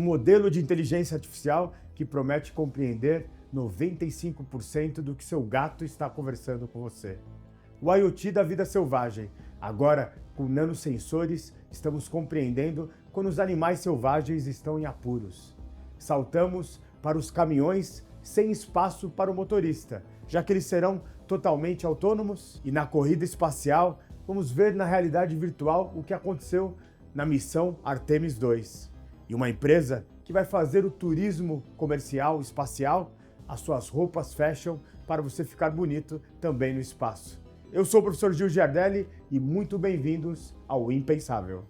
modelo de inteligência artificial que promete compreender 95% do que seu gato está conversando com você. O IoT da vida selvagem. Agora, com nanosensores, estamos compreendendo quando os animais selvagens estão em apuros. Saltamos para os caminhões sem espaço para o motorista, já que eles serão totalmente autônomos. E na corrida espacial, vamos ver na realidade virtual o que aconteceu na missão Artemis II. E uma empresa que vai fazer o turismo comercial espacial, as suas roupas fashion para você ficar bonito também no espaço. Eu sou o professor Gil Giardelli e muito bem-vindos ao Impensável.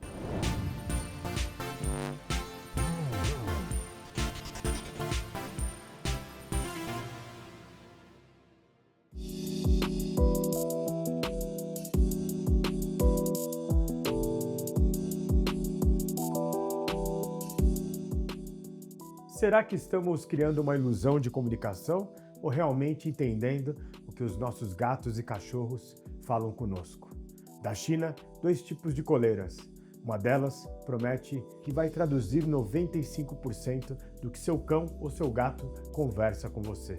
Será que estamos criando uma ilusão de comunicação ou realmente entendendo o que os nossos gatos e cachorros falam conosco? Da China, 2 tipos de coleiras. Uma delas promete que vai traduzir 95% do que seu cão ou seu gato conversa com você.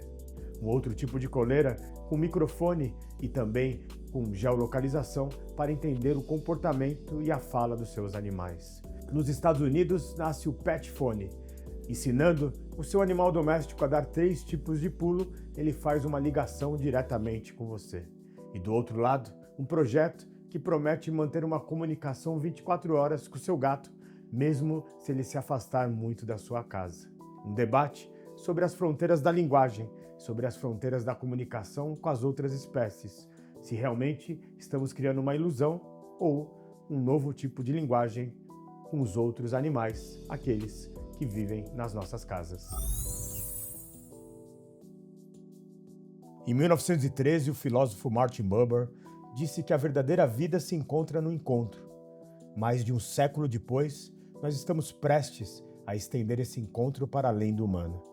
Um outro tipo de coleira com microfone e também com geolocalização para entender o comportamento e a fala dos seus animais. Nos Estados Unidos nasce o Pet Phone. Ensinando o seu animal doméstico a dar 3 tipos de pulo, ele faz uma ligação diretamente com você. E do outro lado, um projeto que promete manter uma comunicação 24 horas com o seu gato, mesmo se ele se afastar muito da sua casa. Um debate sobre as fronteiras da linguagem, sobre as fronteiras da comunicação com as outras espécies, se realmente estamos criando uma ilusão ou um novo tipo de linguagem com os outros animais, aqueles que vivem nas nossas casas. Em 1913, o filósofo Martin Buber disse que a verdadeira vida se encontra no encontro. Mais de um século depois, nós estamos prestes a estender esse encontro para além do humano.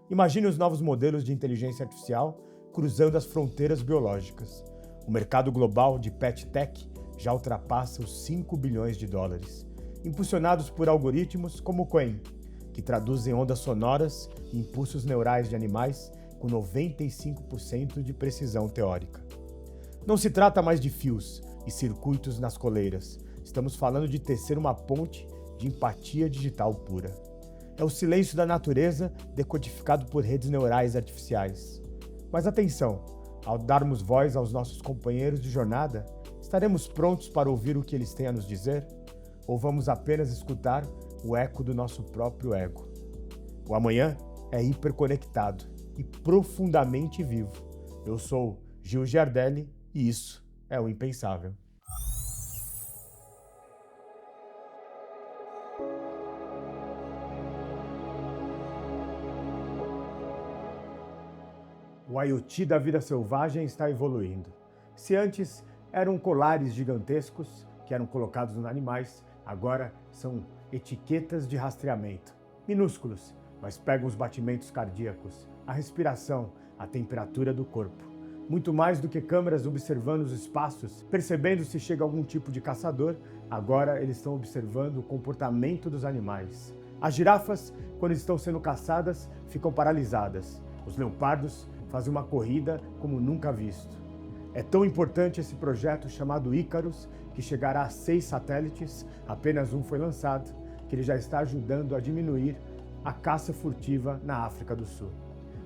Imagine os novos modelos de inteligência artificial cruzando as fronteiras biológicas. O mercado global de pet tech já ultrapassa os 5 bilhões de dólares, impulsionados por algoritmos como o Qwen, que traduzem ondas sonoras e impulsos neurais de animais com 95% de precisão teórica. Não se trata mais de fios e circuitos nas coleiras. Estamos falando de tecer uma ponte de empatia digital pura. É o silêncio da natureza decodificado por redes neurais artificiais. Mas atenção, ao darmos voz aos nossos companheiros de jornada, estaremos prontos para ouvir o que eles têm a nos dizer? Ou vamos apenas escutar o eco do nosso próprio ego? O amanhã é hiperconectado e profundamente vivo. Eu sou Gil Giardelli e isso é o Impensável. O IoT da vida selvagem está evoluindo. Se antes eram colares gigantescos que eram colocados nos animais, agora são etiquetas de rastreamento, minúsculos, mas pegam os batimentos cardíacos, a respiração, a temperatura do corpo. Muito mais do que câmeras observando os espaços, percebendo se chega algum tipo de caçador, agora eles estão observando o comportamento dos animais. As girafas, quando estão sendo caçadas, ficam paralisadas. Os leopardos fazem uma corrida como nunca visto. É tão importante esse projeto chamado Icarus, que chegará a 6 satélites, apenas um foi lançado, que ele já está ajudando a diminuir a caça furtiva na África do Sul.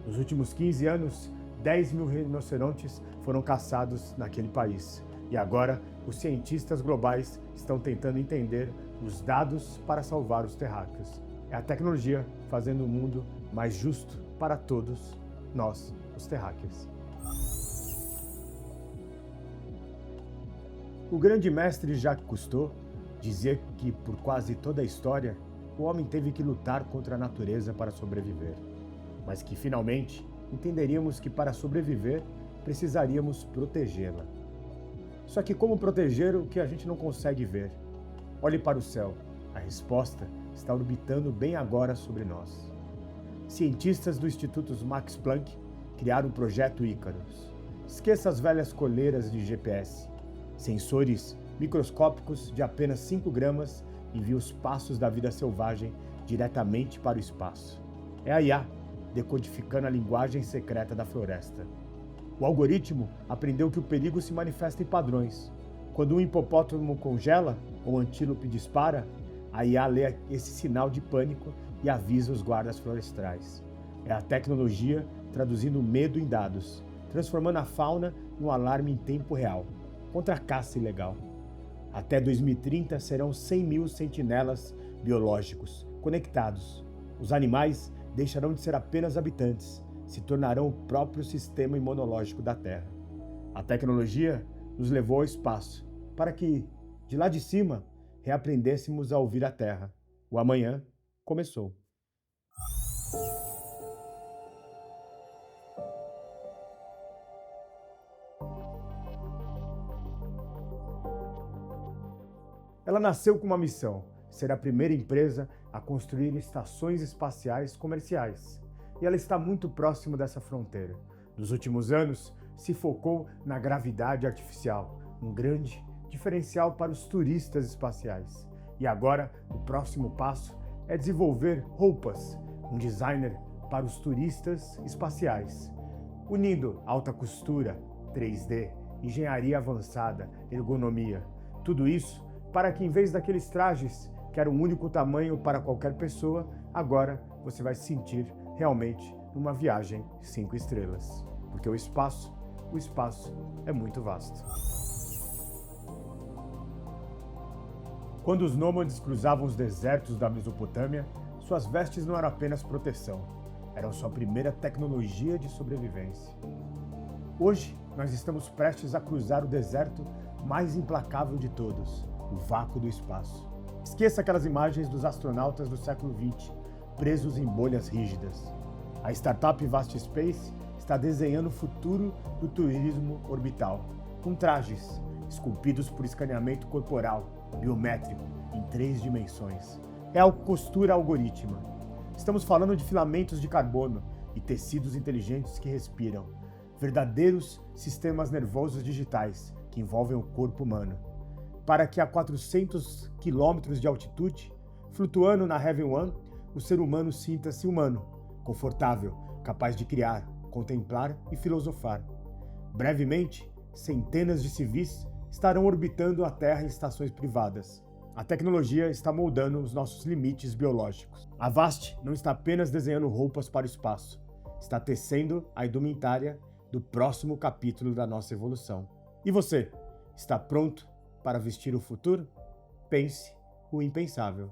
Nos últimos 15 anos, 10 mil rinocerontes foram caçados naquele país. E agora, os cientistas globais estão tentando entender os dados para salvar os terráqueos. É a tecnologia fazendo o mundo mais justo para todos nós, os terráqueos. O grande mestre Jacques Cousteau dizia que, por quase toda a história, o homem teve que lutar contra a natureza para sobreviver, mas que, finalmente, entenderíamos que, para sobreviver, precisaríamos protegê-la. Só que como proteger o que a gente não consegue ver? Olhe para o céu. A resposta está orbitando bem agora sobre nós. Cientistas do Instituto Max Planck criaram o projeto Icarus. Esqueça as velhas coleiras de GPS. Sensores microscópicos de apenas 5 gramas enviam os passos da vida selvagem diretamente para o espaço. É a IA, decodificando a linguagem secreta da floresta. O algoritmo aprendeu que o perigo se manifesta em padrões. Quando um hipopótamo congela ou um antílope dispara, a IA lê esse sinal de pânico e avisa os guardas florestais. É a tecnologia traduzindo medo em dados, transformando a fauna num alarme em tempo real, contra a caça ilegal. Até 2030 serão 100 mil sentinelas biológicos conectados. Os animais deixarão de ser apenas habitantes, se tornarão o próprio sistema imunológico da Terra. A tecnologia nos levou ao espaço, para que, de lá de cima, reaprendêssemos a ouvir a Terra. O amanhã começou. Ela nasceu com uma missão: ser a primeira empresa a construir estações espaciais comerciais. E ela está muito próximo dessa fronteira. Nos últimos anos, se focou na gravidade artificial, um grande diferencial para os turistas espaciais. E agora, o próximo passo é desenvolver roupas, um designer para os turistas espaciais, unindo alta costura, 3D, engenharia avançada, ergonomia. Tudo isso para que, em vez daqueles trajes que eram um único tamanho para qualquer pessoa, agora você vai se sentir realmente numa viagem 5 estrelas. Porque o espaço é muito vasto. Quando os nômades cruzavam os desertos da Mesopotâmia, suas vestes não eram apenas proteção, eram sua primeira tecnologia de sobrevivência. Hoje, nós estamos prestes a cruzar o deserto mais implacável de todos, o vácuo do espaço. Esqueça aquelas imagens dos astronautas do século XX, presos em bolhas rígidas. A startup Vast Space está desenhando o futuro do turismo orbital, com trajes esculpidos por escaneamento corporal, biométrico, em 3 dimensões. É a costura algorítmica. Estamos falando de filamentos de carbono e tecidos inteligentes que respiram, verdadeiros sistemas nervosos digitais que envolvem o corpo humano. Para que a 400 quilômetros de altitude, flutuando na Heaven One, o ser humano sinta-se humano, confortável, capaz de criar, contemplar e filosofar. Brevemente, centenas de civis estarão orbitando a Terra em estações privadas. A tecnologia está moldando os nossos limites biológicos. A Vast não está apenas desenhando roupas para o espaço, está tecendo a indumentária do próximo capítulo da nossa evolução. E você, está pronto para vestir o futuro? Pense o impensável.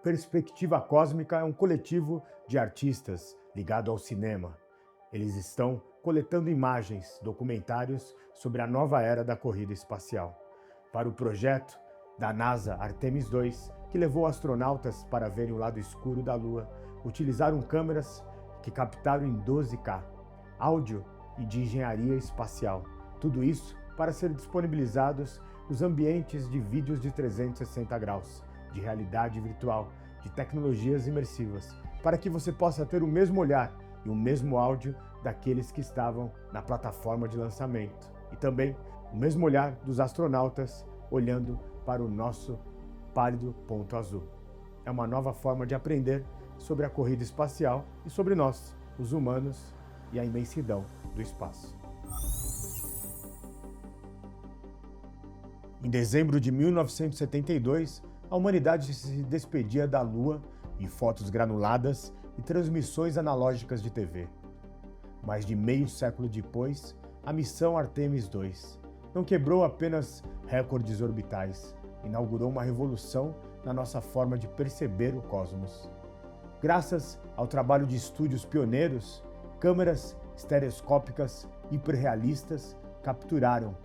Perspectiva Cósmica é um coletivo de artistas ligado ao cinema. Eles estão coletando imagens, documentários sobre a nova era da corrida espacial. Para o projeto da NASA Artemis II, que levou astronautas para verem o lado escuro da Lua, utilizaram câmeras que captaram em 12K, áudio e de engenharia espacial. Tudo isso para ser disponibilizados nos ambientes de vídeos de 360 graus, de realidade virtual, de tecnologias imersivas, para que você possa ter o mesmo olhar e o mesmo áudio daqueles que estavam na plataforma de lançamento. E também o mesmo olhar dos astronautas olhando para o nosso pálido ponto azul. É uma nova forma de aprender sobre a corrida espacial e sobre nós, os humanos, e a imensidão do espaço. Em dezembro de 1972, a humanidade se despedia da Lua em fotos granuladas e transmissões analógicas de TV. Mais de meio século depois, a missão Artemis II não quebrou apenas recordes orbitais, inaugurou uma revolução na nossa forma de perceber o cosmos. Graças ao trabalho de estúdios pioneiros, câmeras estereoscópicas hiperrealistas capturaram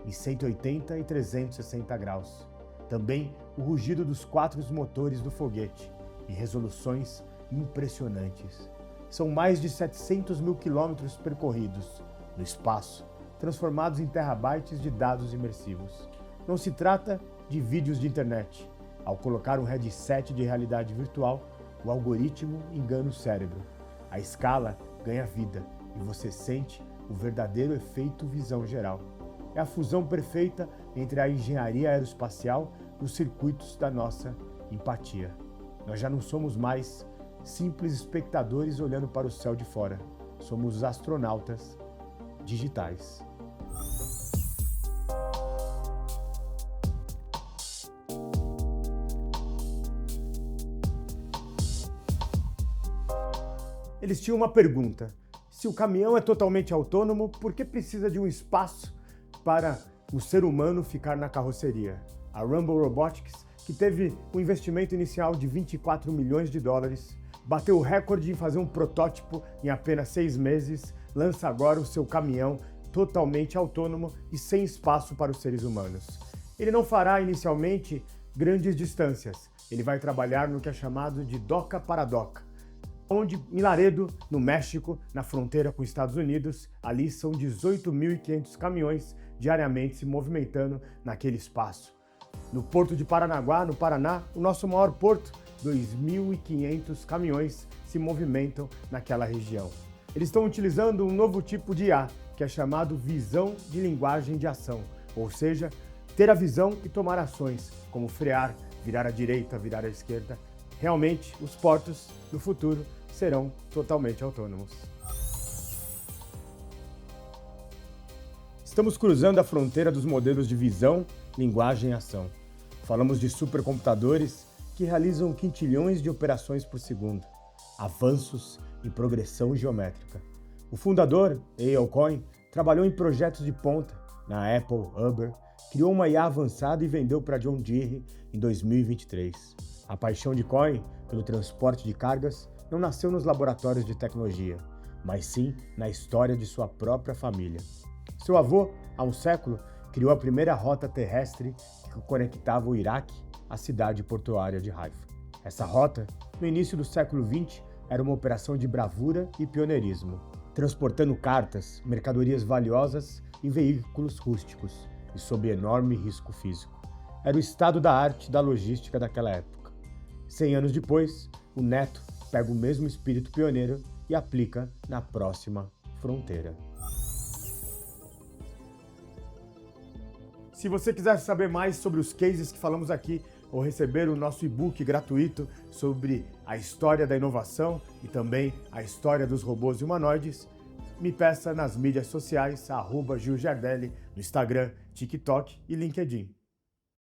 em 180 e 360 graus. Também o rugido dos 4 motores do foguete, em resoluções impressionantes. São mais de 700 mil quilômetros percorridos no espaço, transformados em terabytes de dados imersivos. Não se trata de vídeos de internet. Ao colocar um headset de realidade virtual, o algoritmo engana o cérebro. A escala ganha vida e você sente o verdadeiro efeito visão geral. É a fusão perfeita entre a engenharia aeroespacial e os circuitos da nossa empatia. Nós já não somos mais simples espectadores olhando para o céu de fora. Somos os astronautas digitais. Eles tinham uma pergunta: se o caminhão é totalmente autônomo, por que precisa de um espaço para o ser humano ficar na carroceria? A Rumble Robotics, que teve um investimento inicial de 24 milhões de dólares, bateu o recorde em fazer um protótipo em apenas 6 meses, lança agora o seu caminhão totalmente autônomo e sem espaço para os seres humanos. Ele não fará inicialmente grandes distâncias, ele vai trabalhar no que é chamado de doca para doca, onde em Laredo, no México, na fronteira com os Estados Unidos, ali são 18.500 caminhões diariamente se movimentando naquele espaço. No Porto de Paranaguá, no Paraná, o nosso maior porto, 2.500 caminhões se movimentam naquela região. Eles estão utilizando um novo tipo de IA, que é chamado visão de linguagem de ação, ou seja, ter a visão e tomar ações, como frear, virar à direita, virar à esquerda. Realmente, os portos, no futuro, serão totalmente autônomos. Estamos cruzando a fronteira dos modelos de visão, linguagem e ação. Falamos de supercomputadores que realizam quintilhões de operações por segundo. Avanços em progressão geométrica. O fundador, A.L. Cohen, trabalhou em projetos de ponta na Apple, Uber, criou uma IA avançada e vendeu para John Deere em 2023. A paixão de Cohen pelo transporte de cargas não nasceu nos laboratórios de tecnologia, mas sim na história de sua própria família. Seu avô, há um século, criou a primeira rota terrestre que conectava o Iraque à cidade portuária de Haifa. Essa rota, no início do século XX, era uma operação de bravura e pioneirismo, transportando cartas, mercadorias valiosas e veículos rústicos, e sob enorme risco físico. Era o estado da arte da logística daquela época. 100 anos depois, o neto pega o mesmo espírito pioneiro e aplica na próxima fronteira. Se você quiser saber mais sobre os cases que falamos aqui ou receber o nosso e-book gratuito sobre a história da inovação e também a história dos robôs humanoides, me peça nas mídias sociais, @GilGardelli, no Instagram, TikTok e LinkedIn.